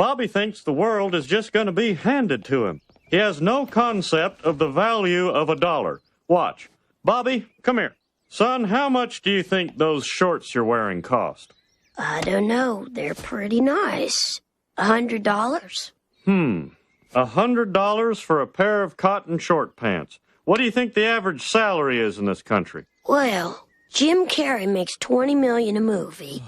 Bobby thinks the world is just going to be handed to him. He has no concept of the value of a dollar. Watch. Bobby, come here. Son, how much do you think those shorts you're wearing cost? I don't know. They're pretty nice. $100? $100 for a pair of cotton short pants. What do you think the average salary is in this country? Well, Jim Carrey makes $20 million a movie.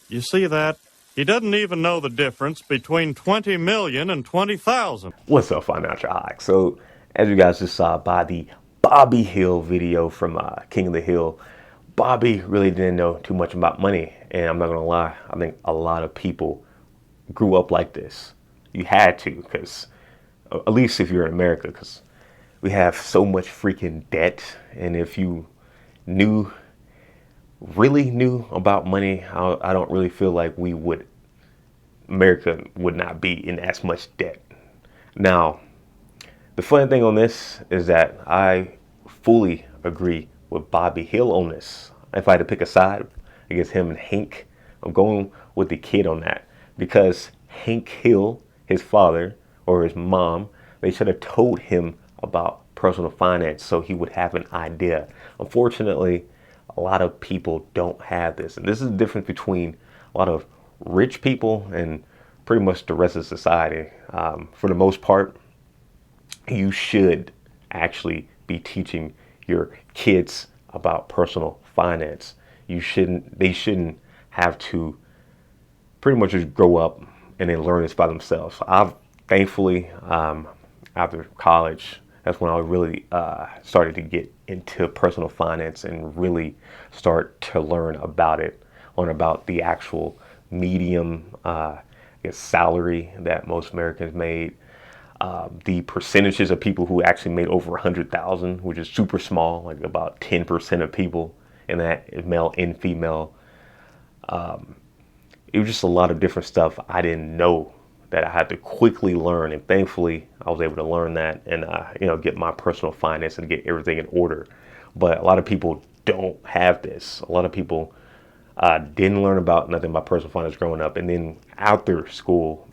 You see that? He doesn't even know the difference between 20 million and 20,000. What's up, Financial Hacks? So, as you guys just saw by the Bobby Hill video from King of the Hill, Bobby really didn't know too much about money. And I'm not going to lie, I think a lot of people grew up like this. You had to, because at least if you're in America, because we have so much freaking debt. And if you really knew about money, I don't really feel like America would not be in as much debt. Now, the funny thing on this is that I fully agree with Bobby Hill on this. If I had to pick a side against him and Hank, I'm going with the kid on that, because Hank Hill, his father or his mom, they should have told him about personal finance so he would have an idea. Unfortunately, a lot of people don't have this. And this is the difference between a lot of rich people and pretty much the rest of society. For the most part, you should actually be teaching your kids about personal finance. They shouldn't have to pretty much just grow up and then learn this by themselves. Thankfully, after college, that's when I really started to get into personal finance and really start to learn about the actual medium salary that most Americans made, the percentages of people who actually made over 100,000, which is super small, like about 10% of people, and that is male and female. It was just a lot of different stuff I didn't know that I had to quickly learn, and thankfully I was able to learn that and get my personal finance and get everything in order. But a lot of people don't have this. A lot of people didn't learn about nothing about personal finance growing up, and then after school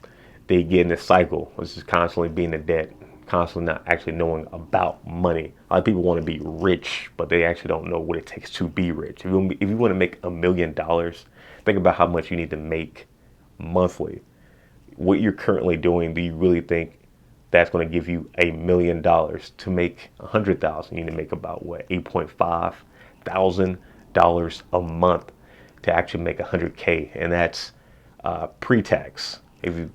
they get in this cycle, which is constantly being in debt, constantly not actually knowing about money. A lot of people want to be rich, but they actually don't know what it takes to be rich. If you want to make $1 million, think about how much you need to make monthly. What you're currently doing, do you really think that's going to give you $1 million? To make 100,000, you need to make about $8.5 thousand a month to actually make 100K, and that's pre-tax. If you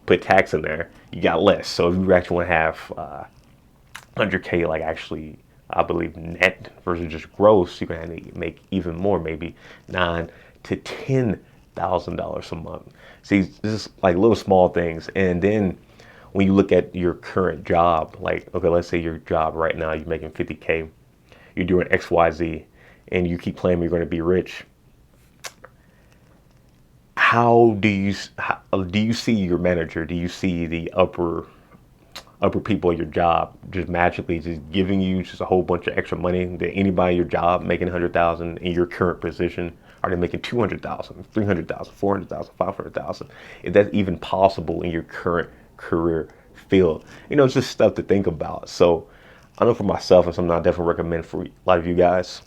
put tax in there, you got less. So if you actually want to have 100K, like actually, I believe net versus just gross, you're going to make even more, maybe $9,000 to $10,000 a month. See, this is like little small things. And then when you look at your current job, like, okay, let's say your job right now, you're making 50K, you're doing XYZ, and you keep claiming you're going to be rich. How do you see your manager? Do you see the upper people at your job just magically just giving you just a whole bunch of extra money? That anybody at your job making 100,000 in your current position, are they making 200,000, 300,000, 400,000, 500,000? If that's even possible in your current career field, it's just stuff to think about. So I know for myself, and something I definitely recommend for a lot of you guys,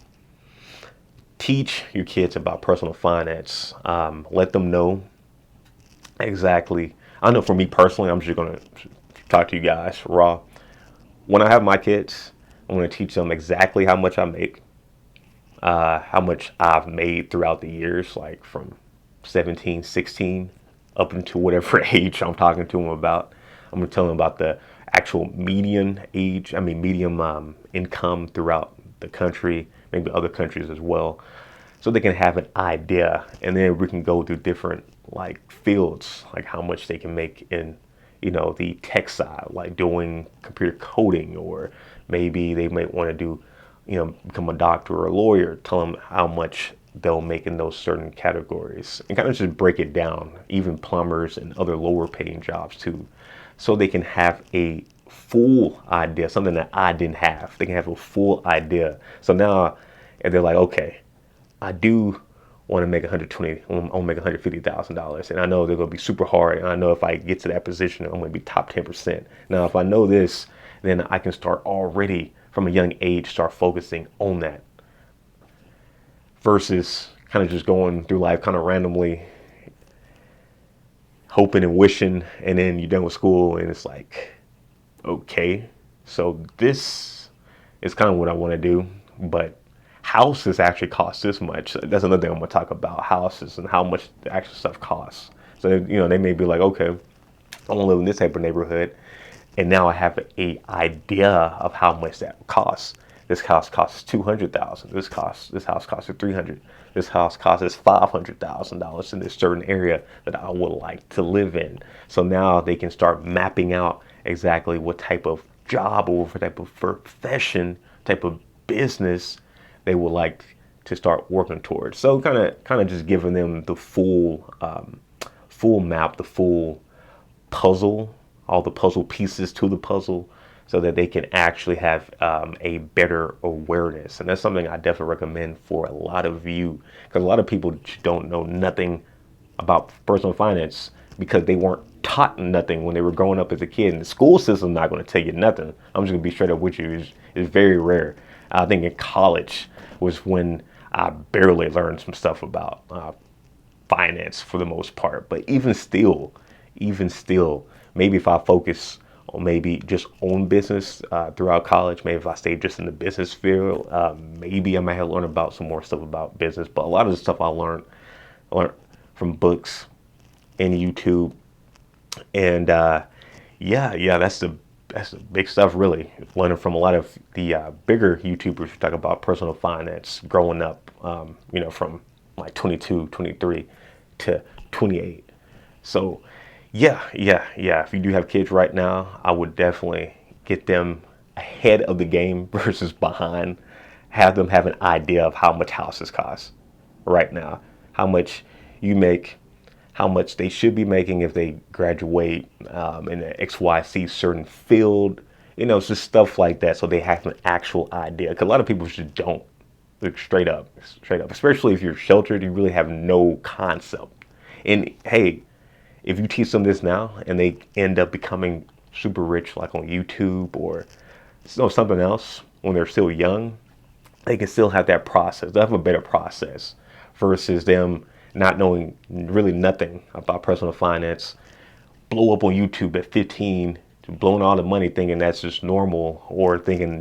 teach your kids about personal finance. Let them know exactly. I know for me personally, I'm just going to talk to you guys raw. When I have my kids, I'm going to teach them exactly how much I make, how much I've made throughout the years, like from 17, 16, up into whatever age I'm talking to them about. I'm going to tell them about the actual median income throughout the country, maybe other countries as well, so they can have an idea. And then we can go through different like fields, like how much they can make in the tech side, like doing computer coding, or maybe they might want to do become a doctor or a lawyer. Tell them how much they'll make in those certain categories, and kind of just break it down, even plumbers and other lower paying jobs too, so they can have a full idea, something that I didn't have. They can have a full idea. So now, if they're like, okay, I do want to make I want to make $150,000, and I know they're going to be super hard. And I know if I get to that position, I'm going to be top 10%. Now, if I know this, then I can start already from a young age, start focusing on that versus kind of just going through life kind of randomly, hoping and wishing, and then you're done with school and it's like, okay, so this is kind of what I want to do, but houses actually cost this much. That's another thing I'm going to talk about, houses and how much the actual stuff costs. So, they may be like, okay, I want to live in this type of neighborhood, and now I have a idea of how much that costs. This house costs $200,000. This house costs $300,000. This house costs $500,000 in this certain area that I would like to live in. So now they can start mapping out exactly what type of job or what type of profession, type of business they would like to start working towards. So kind of just giving them the full map, the full puzzle, all the puzzle pieces to the puzzle, so that they can actually have a better awareness. And that's something I definitely recommend for a lot of you, because a lot of people don't know nothing about personal finance because they weren't taught nothing when they were growing up as a kid. And the school system's not going to tell you nothing. I'm just going to be straight up with you. It's very rare. I think in college was when I barely learned some stuff about finance for the most part. But even still, maybe if I focus on maybe just own business throughout college, maybe if I stay just in the business field, maybe I might have learned about some more stuff about business. But a lot of the stuff I learned from books and YouTube, and that's the big stuff, really. Learning from a lot of the bigger YouTubers who talk about personal finance growing up, from like 22, 23 to 28. So yeah. If you do have kids right now, I would definitely get them ahead of the game versus behind. Have them have an idea of how much houses cost right now, how much you make, how much they should be making if they graduate in an XYZ certain field. It's just stuff like that, so they have an actual idea. Because a lot of people just don't. Like, straight up, especially if you're sheltered, you really have no concept. And hey, if you teach them this now and they end up becoming super rich, like on YouTube or something else when they're still young, they can still have that process. They'll have a better process versus them not knowing really nothing about personal finance, blow up on YouTube at 15, blowing all the money thinking that's just normal, or thinking,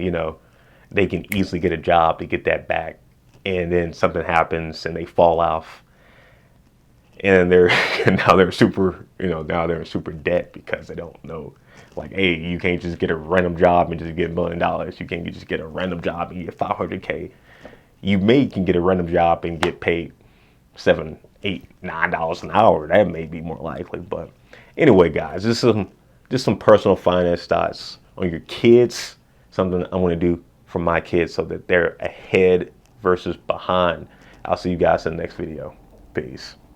they can easily get a job to get that back. And then something happens and they fall off. And now they're super in super debt because they don't know, like, hey, you can't just get a random job and just get $1 million. You can't just get a random job and get $500K. You can get a random job and get paid $7, $8, $9 an hour. That may be more likely. But anyway, guys, just some personal finance thoughts on your kids. Something I want to do for my kids so that they're ahead versus behind. I'll see you guys in the next video. Peace.